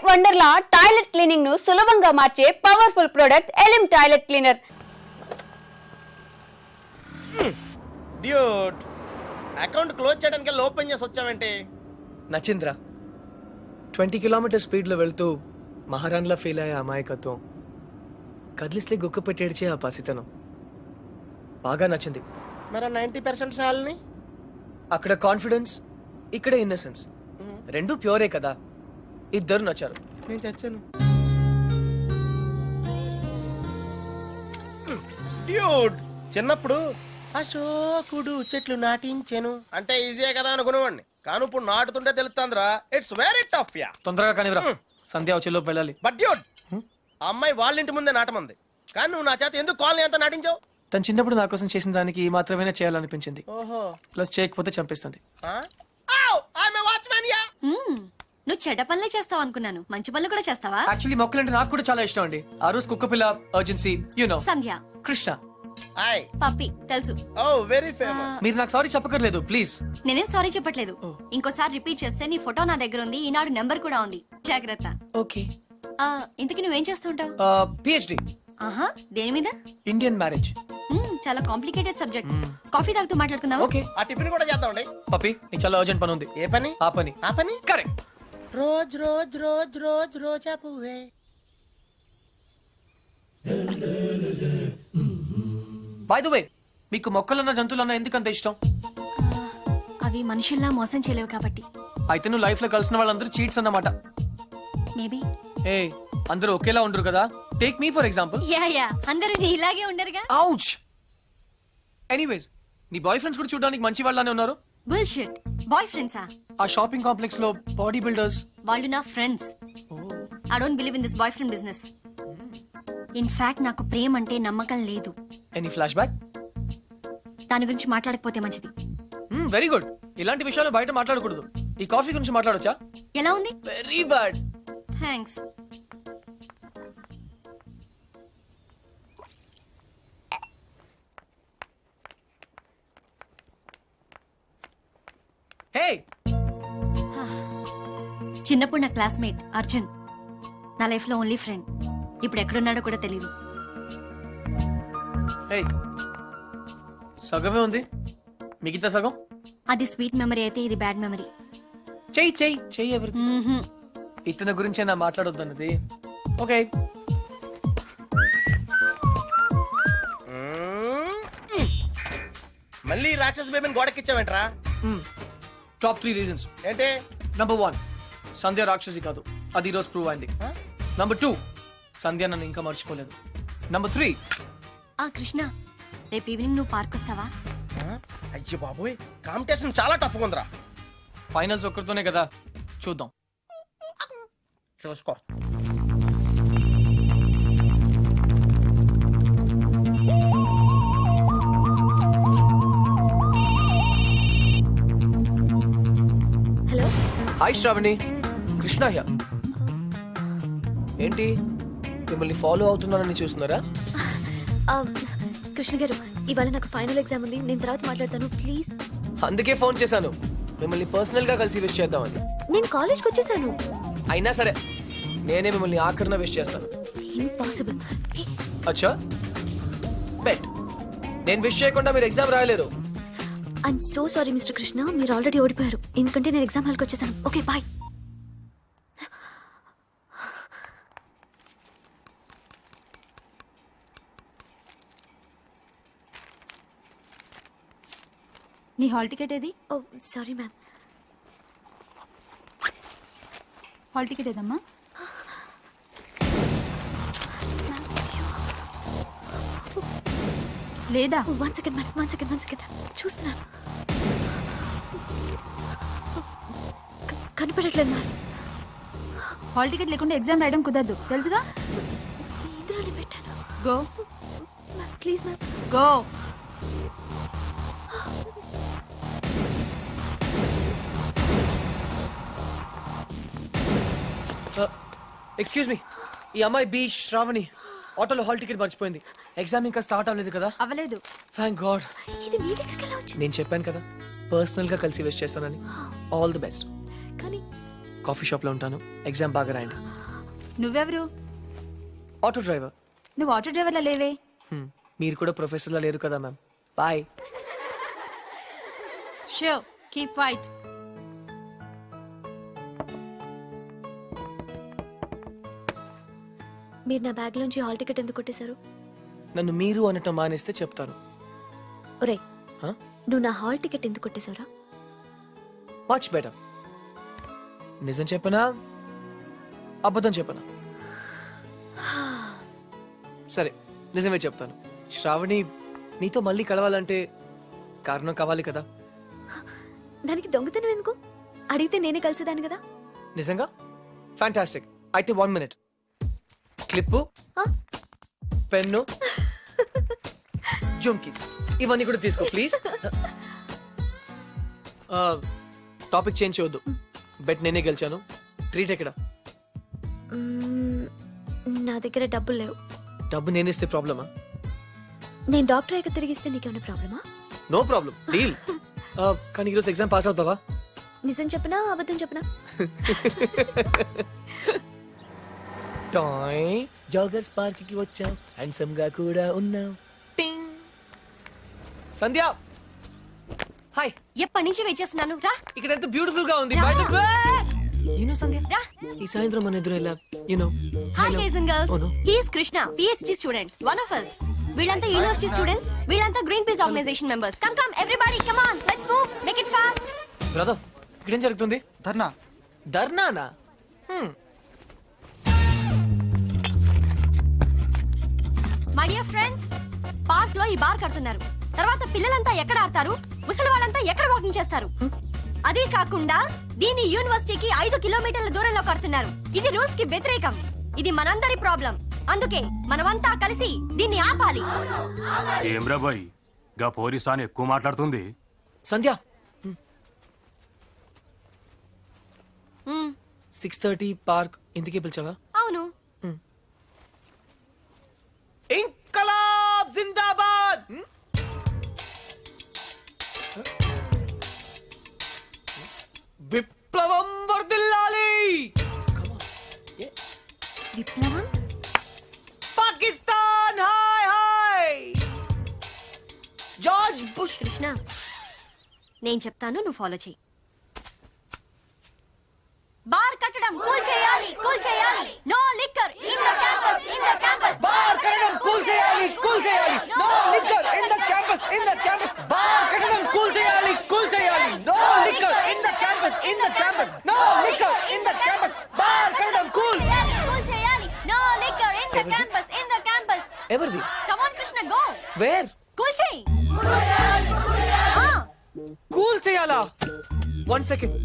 Wonderla toilet cleaning ను సులభంగా మార్చే పవర్ఫుల్ ప్రొడక్ట్ ఎలిమ్ టాయిలెట్ క్లీనర్. డ్యూడ్ అకౌంట్ క్లోజ్ చేయడానికి ఓపెన్ చేసి వచ్చామంటే నచింద్ర 20 కిలోమీటర్ స్పీడ్లో వెళ్తూ మహారాణ్లా ఫీల్ అయ్యే అమాయకత్వం, కదిలిస్తే గుక్క పెట్టేడ్చే ఆ పసితనం బాగా నచ్చింది. మరి 90% సాల్ని అక్కడ కాన్ఫిడెన్స్, ఇక్కడ ఇన్నసెన్స్ రెండు ప్యూరే కదా. ఇద్దరు నచ్చారు. నేను చచ్చాను. డ్యూడ్ చిన్నప్పుడు అశోకుడు చెట్లు నాటించెను అంటే ఈజీయే కదా అనుకునేవాడిని, కానీ ఇప్పుడు నాటుతుంటే తెలుస్తుందిరా, ఇట్స్ వెరీ టఫ్ యా. తొందరగా కానివ్వరా, సంధ్య వచ్చేలోపు వెళ్ళాలి. బట్ డ్యూడ్ ఆ అమ్మాయి వాళ్ళ ఇంటి ముందే నాటమంది, కానీ నువ్వు నా చేత ఎందుకు కాలనీ అంతా నాటించావు? తను చిన్నప్పుడు నా కోసం చేసిన దానికి ఈ మాత్రమే చేయాలనిపించింది. ఓహో ప్లస్ చేయకపోతే చంపేస్తుంది. నువ్వు చెడ్డ పనులే చేస్తావు అనుకున్నాను, మంచి పనులు కూడా చేస్తావా? యాక్చువల్లీ మొక్కలంటే నాకు కూడా చాలా ఇష్టం అండి. ఆ రోజు కుక్క పిల్ల, అర్జెన్సీ, నో సంధ్య, కృష్ణ. పప్పి తెలుసు. ఓ వెరీ ఫేమస్. మీరు నాకు సారీ చెప్పకర్లేదు ప్లీజ్. నేనేం సారీ చెప్పట్లేదు. ఇంకోసారి రిపీట్ చేస్తే నీ ఫోటో నా దగ్గర ఉంది, ఈనాడు నెంబర్ కూడా ఉంది, జాగ్రత్త. ఓకే. ఇంతకీ నువ్వేం చేస్తుంటావు? పిహెచ్డి. ఆహా, దేని మీద? Indian marriage. చాలా కాంప్లికేటెడ్ సబ్జెక్ట్. కాఫీ తాగుతూ మాట్లాడుకుందాం. ఓకే. ఆ టిఫిన్ కూడా చేద్దామండి. పప్పి నీకు చాలా అర్జెంట్ పని ఉంది. ఏ పని? ఆ పని. ఆ పని correct. Rose rose rose rose రోజా పువ్వే. బై ద వే, మీకు మొక్కలన్న జంతువులన్న ఎందుకంత ఇష్టం? అవి మనుషుల్లా మోసం చేయలేవు కాబట్టి. అయితే నువ్వు లైఫ్ లో కలిసిన వాళ్ళందరూ చీట్స్ అన్నమాట. మేబీ. ఏ అందరూ ఒకేలా ఉండరు కదా. Take me for example. Yeah అందరూ నీలాగే ఉండరుగా. ఔచ్. ఎనీవేస్, నీ బాయ్ ఫ్రెండ్స్ కూడా చూడడానికి మంచి వాళ్ళనే ఉన్నారు. బుల్షిట్. బాయ్ ఫ్రెండ్సా? ఆ షాపింగ్ కాంప్లెక్స్ లో బాడీ బిల్డర్స్. వాళ్ళు నా friends. I don't believe in this boy friend business. In fact నాకు ప్రేమ అంటే నమ్మకం లేదు. Any flash back? దాని గురించి మాట్లాడకపోతే మంచిది. Very good. ఇలాంటి విషయాలు బయట మాట్లాడకూడదు. ఈ కాఫీ గురించి మాట్లాడొచ్చా? ఎలా ఉంది? Very bad. థ్యాంక్స్. హే, చిన్నప్పుడు నా క్లాస్మేట్ అర్జున్, నా లైఫ్ లో ఓన్లీ ఫ్రెండ్. ఇప్పుడు ఎక్కడున్నాడో కూడా తెలీదు. హే, సగమే ఉంది, మిగతా సగం అది స్వీట్ మెమరీ అయితే ఇది బ్యాడ్ మెమరీ. చెయ్యి చెయ్యి చెయ్యి. ఎవరి ఇతని గురించే నా మాట్లాడొద్దన్నది. ఓకే. మళ్ళీ రాక్షస్ బేబీని గోడకిచ్చావేంట్రా? టాప్ 3 రీజన్స్ ఏంటి? నంబర్ 1, సంధ్య రాక్షసి కాదు, అది ఈరోజు ప్రూవ్ అయింది. నంబర్ 2, సంధ్య నన్ను ఇంకా మర్చిపోలేదు. నంబర్ 3, కృష్ణ, రేపు ఈవినింగ్ నువ్వు పార్క్ వస్తావా? అయ్యో బాబోయ్, కాంపిటీషన్ చాలా టఫ్ ఉందిరా. ఫైనల్స్ ఒక్కరితోనే కదా, చూద్దాం. చూసుకో. Hello. Hi Shravani, Krishna here. ఏంటి మిమ్మల్ని ఫాలో అవుతున్నానని చూస్తున్నారా? కృష్ణ గారు, ఇవాళ నాకు ఫైనల్ ఎగ్జామ్ ఉంది, నేను తర్వాత మాట్లాడతాను ప్లీజ్. అందుకే ఫోన్ చేశాను, మిమ్మల్ని పర్సనల్ గా కలిసి విష్ చేద్దామని. నేను కాలేజ్కి వచ్చేసాను. అయినా సరే నేనే మిమ్మల్ని ఆఖరిన విష్ చేస్తాను. ఇంపాసిబుల్. అచ్చా, బెట్. నేను విష్ చేయకుండా మీరు ఎగ్జామ్ రాయలేరు. I'm so sorry mister Krishna, మీరు ఆల్రెడీ ఓడిపోయారు, ఎందుకంటే నేను ఎగ్జామ్ హాల్కి వచ్చేసాను. Okay bye. నీ హాల్ టికెట్ ఏది? Oh sorry ma'am. Hall ticket ఏదమ్మా? లేదా? One second madam, one second చూస్తున్నాను. కనిపెట్టట్లేదు మ్యామ్. హాల్ టికెట్ లేకుండా ఎగ్జామ్ రాయడం కుదరదు, తెలుసుగా? ఇందులోనే పెట్టాను. Go ma'am please ma'am. Go. Excuse me, ఈ అమ్మాయి బి శ్రావణి ఆటోలో హాల్ టికెట్ మర్చిపోయింది. ఎగ్జామ్ ఇంకా స్టార్ట్ అవ్వలేదు కదా? అవ్వలేదు. Thank God. ఇది మీ దగ్గరికి ఎలా వచ్చింది? నేను చెప్పాను కదా పర్సనల్ గా కలిసి విష్ చేస్తానని. All the best. కానీ కాఫీ షాప్ లో ఉంటాను, ఎగ్జామ్ బాగా రాయండి. నువ్వెవరు? Auto driver. నువ్వు ఆటో డ్రైవర్లా లేవే. మీరు కూడా ప్రొఫెసర్లా లేరు కదా ma'am. Bye. So keep quiet. మీరు నా బ్యాగ్ లోంచి హాల్ టికెట్ ఎందుకు కొట్టేశారు? నన్ను మీరు అనటం మానేస్తే చెప్తాను. ఒరే, Huh? నువ్వు నా హాల్ టికెట్ ఎందుకు కొట్టేశావురా? Much better. నిజం చెప్పనా అబద్ధం చెప్పనా? సరే, నిజమే చెప్తాను. శ్రావణి నీతో మళ్ళీ కలవాలంటే కారణం కావాలి కదా. దానికి దొంగతనం ఎందుకు? అడిగితే నేనే కలిసేదాన్ని కదా. నిజంగా? ఫ్యాంటాస్టిక్. అయితే 1 minute. Clip, Huh? Pen, jhumkis ఇవన్నీ కూడా తీసుకో ప్లీజ్. టాపిక్ చేంజ్ చేయొద్దు. బెట్ నేనే గెలిచాను. ట్రీట్ ఎక్కడ? మ్మ్, నా దగ్గర డబ్బులు లేవు. డబ్బు నేనేస్తే ప్రాబ్లమా? నేను డాక్టర్ అయ్యాక తిరిగిస్తే నీకేమైనా ప్రాబ్లమా? No problem, deal. కానీ ఈరోజు ఎగ్జామ్ పాస్ అవుతావా? నిజం చెప్పనా అబద్ధం చెప్పనా? టాయ్ జాగర్స్ పార్క్ కి వచ్చాం, హ్యాండ్సమ్ గా కూడా ఉన్నాం. టింగ్. సంధ్య హాయ్. ఎప్పటి నుంచి వెయిట్ చేస్తున్నాను. రా. ఇక్కడ ఎంత బ్యూటిఫుల్ గా ఉంది. By the way you know Sandhya, రా. ఈ సాయంత్రం మన ఎదురు ఎలా you know. Hi guys and Oh, no. Girls. He is Krishna, PhD student, one of us. వీళ్ళంతా యూనివర్సిటీ స్టూడెంట్స్. వీళ్ళంతా Greenpeace organisation members. Come come everybody, come on, let's move, make it fast. Brother, ఇక్కడేం జరుగుతుంది? ధర్నా. ధర్నానా? My dear friends, park లో ఈ bar కడుతున్నారు. తర్వాత పిల్లలంతా ఎక్కడ ఆడతారు, ముసలి వాళ్ళంతా ఎక్కడ వాకింగ్ చేస్తారు? అదే కాకుండా దీని యూనివర్సిటీకి 5 కిలోమీటర్ల దూరంలో కడుతున్నారు. ఇది రూల్స్ కి వ్యతిరేకం. ఇది మనందరి ప్రాబ్లం. అందుకే మనమంతా కలిసి దీన్ని ఆపాలి. ఏమ్రా బాయ్, గా పోలీసాని ఎక్కువ మాట్లాడుతుంది. సంధ్య, మ్మ్, 6:30 పార్క్ ఇంటికి పిలిచావా? అవును. ఇంకలాబ్ జిందాబాద్. విప్లవం వర్ధిల్లాలి. విప్లవం. Pakistan hi hi. George bush. Krishna, నేను చెప్తాను, నువ్వు ఫాలో చెయ్యి. బార్ కట్టడం కూల్ చేయాలి, కూల్ చేయాలి. No liquor in the campus, in the campus. Bar కట్టడం కూల్ చేయాలి, కూల్ చేయాలి. No liquor in the campus, in the campus. Bar కట్టడం కూల్ చేయాలి, కూల్ చేయాలి. No liquor in the campus, in the campus. No liquor in the campus. Bar కట్టడం cool cool చేయాలి. No liquor in the campus, in the campus. ఎవరిది? Come on Krishna, go. Where? Cool చేయి. Cool చేయాలా? 1 second.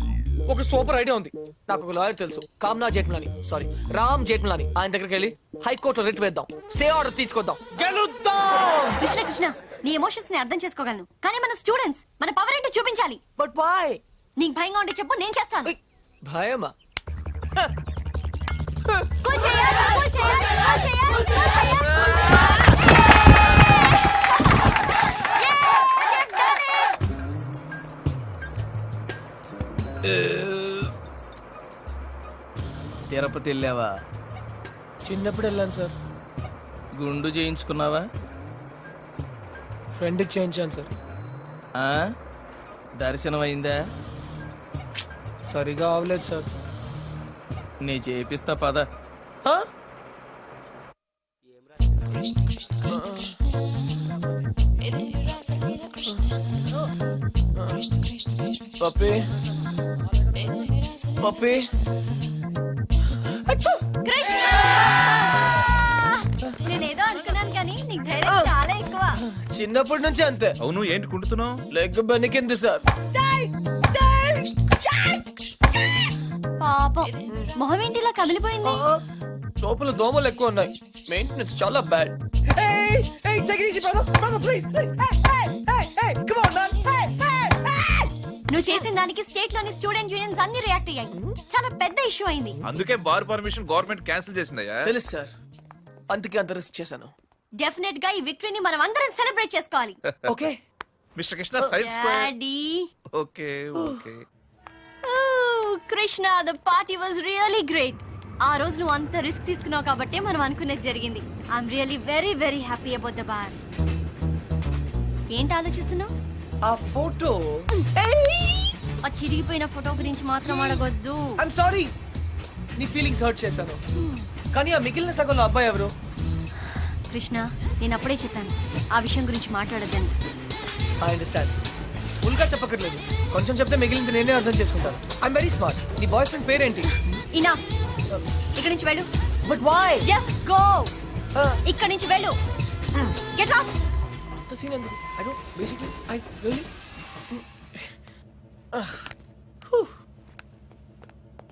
ఒక super idea ఉంది. నాకు ఒక lawyer తెలుసు, కామ్నా జేఠ్మలాని, సారీ రామ్ జేఠ్మలాని. ఆయన దగ్గరికి వెళ్ళి హైకోర్టులో రిట్ వేద్దాం, స్టే ఆర్డర్ తీసుకొద్దాం, గెలుద్దాం. కృష్ణ కృష్ణ, నీ ఎమోషన్స్ ని అర్థం చేసుకోగలను, కానీ మన స్టూడెంట్స్, మన పవర్ ఏంటో చూపించాలి. But why? నీకు భయంగా ఉంటే చెప్పు, నేను చేస్తాను. భయమా? కూల్ చేయాలి, కూల్ చేయాలి, కూల్ చేయాలి, కూల్ చేయాలి. తిరుపతి వెళ్ళావా? చిన్నప్పుడు వెళ్ళాను సార్. గుండు చేయించుకున్నావా? ఫ్రెండ్కి చేయించాను సార్. ఆ? దర్శనం అయిందా? సరిగా అవలేదు సార్. నీ చేపిస్తా పద. ఆ? పప్పి పప్పి. కృష్ణ, నేనేదో అనుకున్నాను కానీ నీకు ధైర్యం చాలా ఎక్కువ. చిన్నప్పటి నుంచి అంతే. అవును, ఏంటి కుంటున్నావు? Leg బెనికింది sir. పాపం, మొహం ఏంటిలా కమిలిపోయింది? లోపల దోమలు ఎక్కువ ఉన్నాయి. మెయింటెనెన్స్ చాలా బ్యాడ్. నువ్వు చేసిన దానికి స్టేట్ లోని స్టూడెంట్ యూనియన్స్ అన్ని రియాక్ట్ అయ్యాయి. చాలా పెద్ద ఇష్యూ అయింది. అందుకే బార్ పర్మిషన్ గవర్నమెంట్ క్యాన్సిల్ చేసిందయ్యా. తెలుసు సార్, అందుకే అంత రిస్క్ చేశాను. డెఫినెట్ గా ఈ విక్టరీని మనం అందరం సెలబ్రేట్ చేసుకోవాలి. Okay mister Krishna side square. Daddy. Okay okay. Krishna, the party was really great. ఆ రోజు నువ్వు అంత రిస్క్ తీసుకున్నావు కాబట్టి మనం అనుకునేది జరిగింది. I'm really very very happy about the bar. ఏంటి ఆలోచిస్తున్నావు? ఆ ఫోటో. ఆ చిరిగిపోయిన ఫోటో గురించి మాత్రం అడగొద్దు. ఐఎమ్ సారీ, నీ ఫీలింగ్స్ హర్ట్ చేశాను. కానీ ఆ మిగిలిన సగంలో అబ్బాయి ఎవరు? కృష్ణ, నేను అప్పుడే చెప్పాను ఆ విషయం గురించి మాట్లాడొద్దని. I understand. ఫుల్ గా చెప్పక్కర్లేదు, కొంచెం చెప్తే మిగిలింది నేనే అర్థం చేసుకుంటాను. I'm very smart. నీ బాయ్ ఫ్రెండ్ పేరేంటి? ఇనఫ్. ఇక్కడి నుంచి వెళ్ళు. But why? Just go. ఇక్కడి నుంచి వెళ్ళు. Get lost. The scene ఎందుకు? I don't basically I really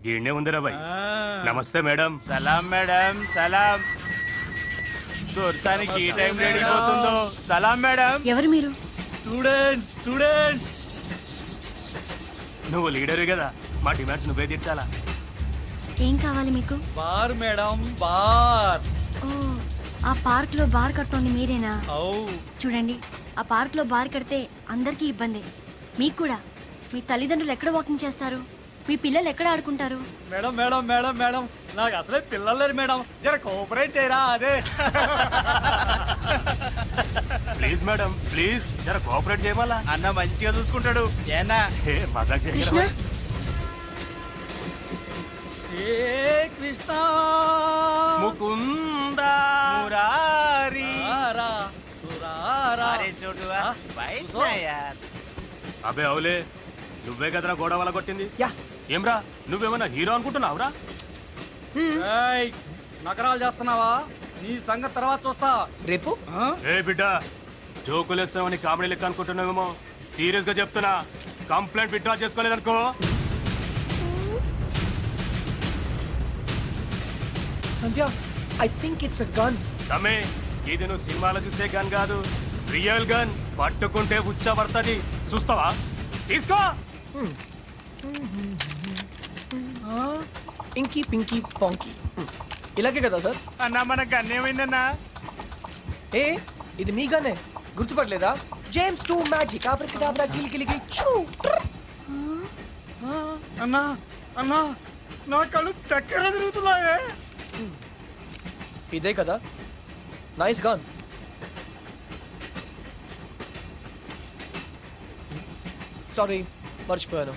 గీడ్నే ఉందిరా బాయ్. నమస్తే మేడం. సలాం మేడం, సలాం. దొరసానికి ఈ టైం రెడీ అవుతుందో. సలాం మేడం. ఎవరు మీరు? స్టూడెంట్స్. నువ్వు లీడరు కదా, మా డిమాండ్స్ నువ్వే తీర్చాలా. ఏం కావాలి మీకు? Bar madam, bar. ఓ, ఆ పార్క్ లో బార్ కడుతోంది మీరేనా? చూడండి, ఆ పార్క్ లో బార్ కడితే అందరికీ ఇబ్బంది. మీకు కూడా. మీ తల్లిదండ్రులు ఎక్కడ వాకింగ్ చేస్తారు? మీ పిల్లలు ఎక్కడ ఆడుకుంటారు? మేడం మేడం మేడం మేడం, నాకు అసలే పిల్లలు లేరు మేడం, జర కోఆపరేట్ చేయరా. అదే ప్లీజ్ మేడం, ప్లీజ్ జర కోఆపరేట్ చేయమలా. అన్న మంచిగా చూసుకుంటాడు. ఏనా ఏ మజాక్ కృష్ణ, చేయరా. ఏ కృష్ణ ముకుంద మురారి. అబే అవులే, నువ్వే కదరా గోడ వల్ల కొట్టింది. యా. ఏమ్రా, నువ్వేమన్నా హీరో అనుకుంటున్నావురా? నకరాలు చేస్తున్నావా? నీ సంగతి తర్వాత చూస్తా. రేపు ఏ బిడ్డ, జోకులేస్తామని కామెడీ లెక్క అనుకుంటున్నావేమో. సీరియస్ గా చెప్తున్నా, కంప్లైంట్ విత్డ్రా చేసుకోలేదనుకో. Sandhya, I think it's a gun. తమ్మే, ఇది నువ్వు సినిమాలో చూసే గన్ కాదు, రియల్ గన్. పట్టుకుంటే ఉచ్చ పడుతుంది, చూస్తావా? తీసుకో. ఇంకీ పింకీ పాంకీ, ఇలాగే కదా సార్? అన్నా మన గన్నేమైందన్నా? ఏ, ఇది మీ గన్నే, గుర్తుపట్టలేదా? జేమ్స్ 2 మ్యాజిక్ ఆబ్రకడాబ్రా కిలికిలికి చూ. అన్నా అన్నా, నా కళ్ళు చక్కెర తిరుగుతున్నాయే. ఇదే కదా? Nice gun. సారీ, మర్చిపోయాను.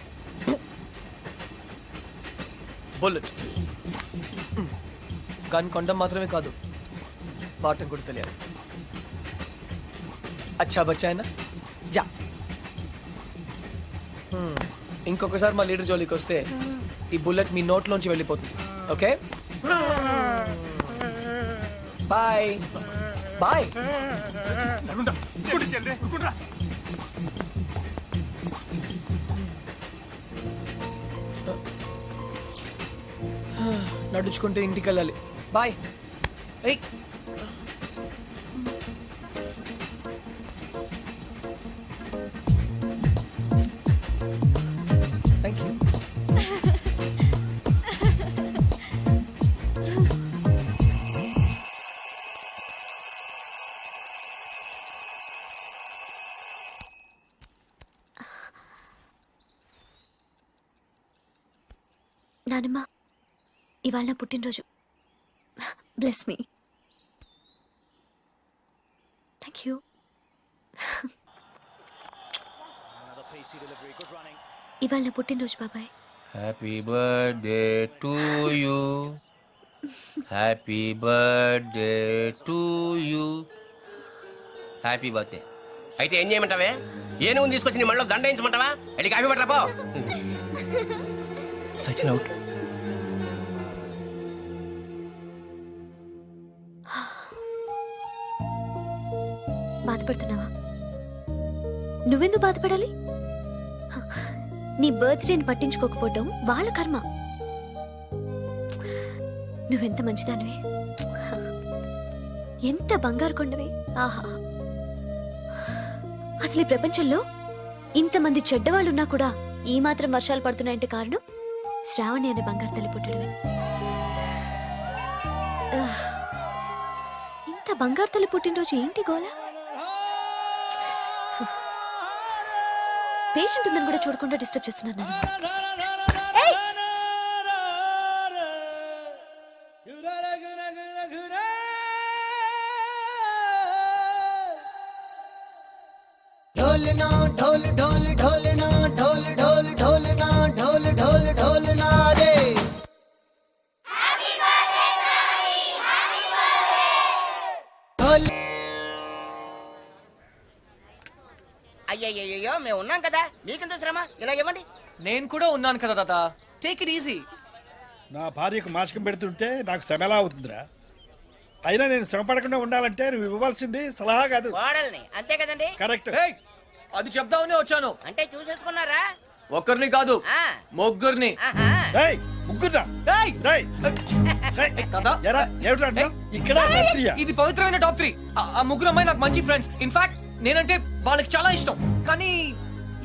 బుల్లెట్. గన్ కొండం మాత్రమే కాదు, వాడటం కూడా తెలియాలి. అచ్చా బచ్చాయనా జా. ఇంకొకసారి మా లీడర్ జోలికి వస్తే ఈ బుల్లెట్ మీ నోట్లోంచి వెళ్ళిపోతుంది. Okay, bye bye. నడుచుకుంటే ఇంటికి వెళ్ళాలి. బాయ్. ఏయ్, థ్యాంక్ యూ. నానమ్మ, ఇవాళ నా పుట్టినరోజు. Bless me. Thank you. ఇవాళ నా పుట్టినరోజు బాబాయ్. Happy birthday to you. Happy birthday to you. Happy birthday. అయితే ఏం చేయమంటావే? ఏనుగుని తీసుకొచ్చి నీ మళ్ళీ దండించమంటావా? వెళ్ళి కాఫీ పట్టరా పో. సచిన్ అవుట్. బాధపడుతున్నావా? నువ్వెందుకు బాధపడాలి? నీ బర్త్డేని పట్టించుకోకపోవడం వాళ్ళ కర్మ. నువ్వెంత మంచిదానివి, ఎంత బంగారు కొండవి. ఆహా, అసలు ఈ ప్రపంచంలో ఇంతమంది చెడ్డవాళ్ళున్నా కూడా ఈ మాత్రం వర్షాలు పడుతున్నాయంటే కారణం శ్రావణి అనే బంగారు తల్లి పుట్టడమే. ఇంత బంగారు తల్లి పుట్టినరోజు ఏంటి గోలా? పేషెంట్ ఉందని కూడా చూడకుండా డిస్టర్బ్ చేస్తున్నాను. ढोलना ढोल ढोल ढोलना ढोल ढोल ढोलना ढोल ढोल ढोलना रे ढोल అయ్యయ్యో మేము ఉన్నాం కదా మీకెంత శ్రమ ఇలా ఇవ్వండి. నేను కూడా ఉన్నాను కదా తాత, టేక్ ఇట్ ఈజీ. నా భార్యకు మాసికం పెడుతుంటే నాకు శ్రమ ఎలా అవుతుందిరా? అయినా నేను శ్రమ పడకుండా ఉండాలంటే నువ్వు ఇవ్వవలసింది సలహా కాదు, కోడల్ని అంతే కదండి. కరెక్ట్. అది చెప్దామనే వచ్చాను. అంటే చూసేసుకున్నారా? ఒక్కరిని కాదు, ఆ, ముగ్గురిని. ఆహా. రేయ్, ముగ్గురా. ఏయ్! రేయ్, రేయ్. తాత, ఎరా, ఏమిట్రా అంటున్నావ్? ఇక్కడ రాత్రియా? ఇది పవిత్రమైన టాప్ 3. ఆ ముగ్గురు అమ్మాయి నాకు మంచి ఫ్రెండ్స్. ఇన్ఫాక్ట్ నేనంటే వాళ్ళకి చాలా ఇష్టం. కానీ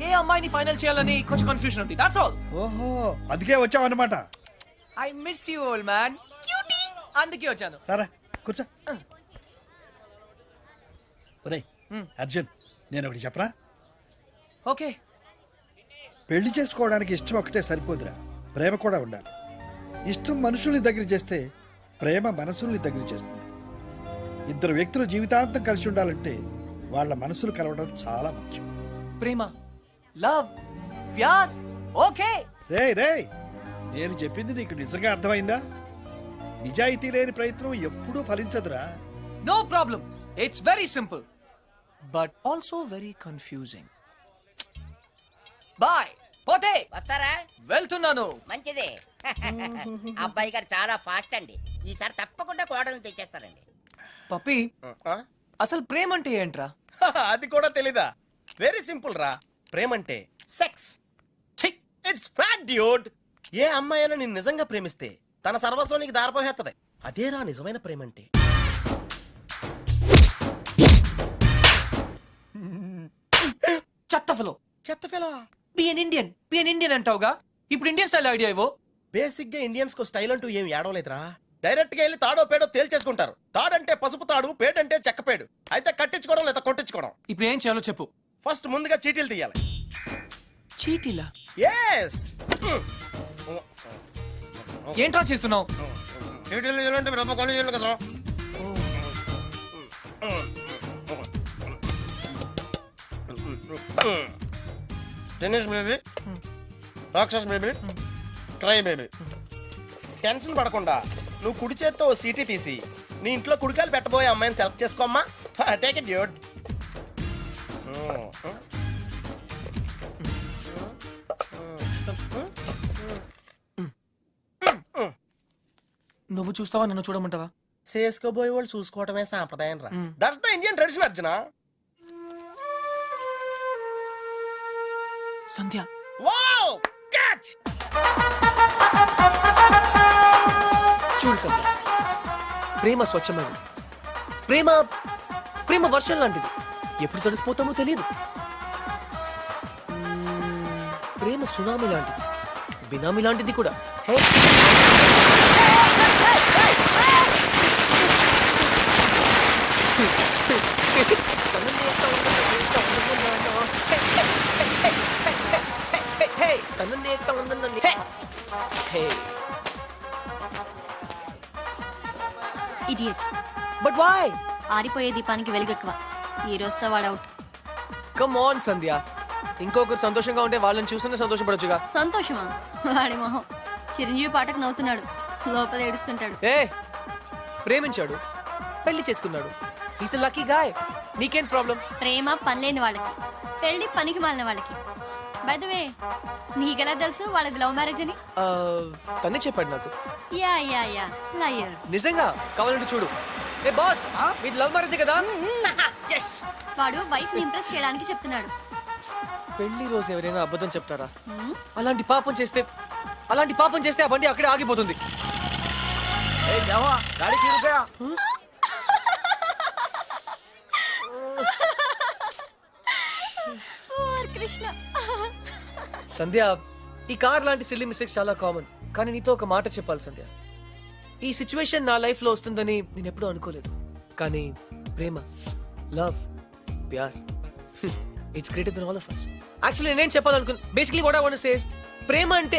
ఏ అమ్మాయిని ఫైనల్ చేయాలని కొంచెం కన్ఫ్యూజన్ ఉంది. That's all. ఓహో, అందుకే వచ్చావన్నమాట. I miss you old man. Cutie. అందుకే వచ్చాను. సరే కూర్చో. ఒరేయ్ అర్జున్, నేను ఒకటి చెప్పరా? ఓకే. పెళ్లి చేసుకోవడానికి ఇష్టం ఒకటే సరిపోదురా, ప్రేమ కూడా ఉండాలి. ఇష్టం మనుషుల్ని దగ్గర చేస్తే ప్రేమ మనసుల్ని దగ్గర చేస్తుంది. ఇద్దరు వ్యక్తులు జీవితాంతం కలిసి ఉండాలంటే వాళ్ళ మనసులు కలవడం చాలా ముఖ్యం. ప్రేమ, లవ్, ప్యార్. ఓకే. రేయ్ రేయ్, నేను చెప్పింది నీకు నిజంగా అర్థమైందా? నిజాయితీ లేని ప్రయత్నం ఎప్పుడూ ఫలించదురా. No problem. It's very simple but also very confusing. Bye. పోతే వస్తారా? వెళ్తున్నాను. మంచిదే. అబ్బాయి గారు చాలా ఫాస్ట్ అండి. ఈసారి తప్పకుండా కోడల్ని తెచ్చేస్తారండి. పప్పి, ఆ? అసలు ప్రేమ అంటే ఏంట్రా? అది కూడా తెలీదా? వెరీ సింపుల్ రా. ప్రేమంటే సెక్స్. ఛీ! It's fact dude. ఏ అమ్మాయి అయినా నిన్ను నిజంగా ప్రేమిస్తే తన సర్వస్వం నీకు దారిపోహేత్తది. అదేరా నిజమైన ప్రేమంటే. చెత్త ఫెలో. చెత్త ఫెలో. బి ఎన్ ఇండియన్ అంటావుగా. ఇప్పుడు ఇండియన్ స్టైల్ ఐడియా ఇవ్వు. బేసిక్ గా ఇండియన్స్ కు స్టైల్ అంటూ ఏం ఏడవలేదురా. డైరెక్ట్ గా వెళ్ళి తాడో పేడో తేల్చేసుకుంటారు. తాడంటే పసుపు తాడు, పేడంటే చెక్క పేడు. అయితే కట్టించుకోవడం లేదా కొట్టించుకోవడం. ఇప్పుడు ఏం చేయాలో చెప్పు. ఫస్ట్ ముందుగా చీటీలు తీయాలి. చీటీలా? ఎస్. ఏంట్రా చేస్తున్నావు? చీటీలు తీయాలంటే బ్రహ్మ కాలేజీలు కదరా. టెన్నిస్ బేబీ, రాక్షస్ బేబీ, క్రై బేబీ. టెన్షన్ పడకుండా నువ్వు కుడి చేత్తో ఓ సీటీ తీసి నీ ఇంట్లో కుడికాయలు పెట్టబోయే అమ్మాయిని సెలెక్ట్ చేసుకోమ్మా. Take it dude. నువ్వు చూస్తావా, నన్ను చూడమంటావా? చేసుకోబోయే వాళ్ళు చూసుకోవటమే సాంప్రదాయం రా. That's the Indian tradition Arjuna. Sandhya. Wow, catch. చూడు సంధ్య, ప్రేమ స్వచ్ఛమైనది. ప్రేమ ప్రేమ వర్షం లాంటిది. ఎప్పుడు తడిసిపోతామో తెలియదు. ప్రేమ సునామీ లాంటిది, బినామీ లాంటిది కూడా. Hey, idiot. But why? ఆరిపోయే దీపానికి వెలుగెక్కువ. ఈ రోజుతో వాడు అవుట్. కమ్ ఆన్ సంధ్య, ఇంకొకరు సంతోషంగా ఉంటే వాళ్ళని చూస్తేనే సంతోషపడొచ్చుగా. సంతోషమా? వాడి మొహం. చిరంజీవి పాటకు నవ్వుతున్నాడు, లోపల ఏడుస్తుంటాడు. ఏ, ప్రేమించాడు, పెళ్లి చేసుకున్నాడు. Is a lucky guy. నీకేం ప్రాబ్లం? ప్రేమ పనిలేని వాళ్ళకి, పెళ్లి పనికి మాలిన వాళ్ళకి. బై ద వే, నీకెలా తెలుసు వాళ్ళది లవ్ మ్యారేజ్ అని? తనే చెప్పాడు నాకు. Yeah yeah yeah, liar. నిజంగా? కావాలంటే చూడు. ఏ బాస్, మీది లవ్ మ్యారేజ్ కదా? Yes. వాడు వైఫ్ ని ఇంప్రెస్ చేయడానికి చెప్తున్నాడు. పెళ్లి రోజు ఎవరైనా అబద్ధం చెప్తారా? హ్మ్? అలాంటి పాపం చేస్తే ఆ బండి అక్కడే ఆగిపోతుంది. ఓర్ కృష్ణ. సంధ్య, ఈ కార్ లాంటి సిల్లీ మిస్టేక్స్ చాలా కామన్. కానీ నీతో ఒక మాట చెప్పాలి సంధ్య. ఈ సిచ్యువేషన్ నా లైఫ్ లో వస్తుందని నేను ఎప్పుడూ అనుకోలేదు. కానీ ప్రేమ, లవ్, ప్యార్, it's greater than all of us. Actually నేనేం చెప్పాలనుకున్నా, basically what I want to say is, ప్రేమ అంటే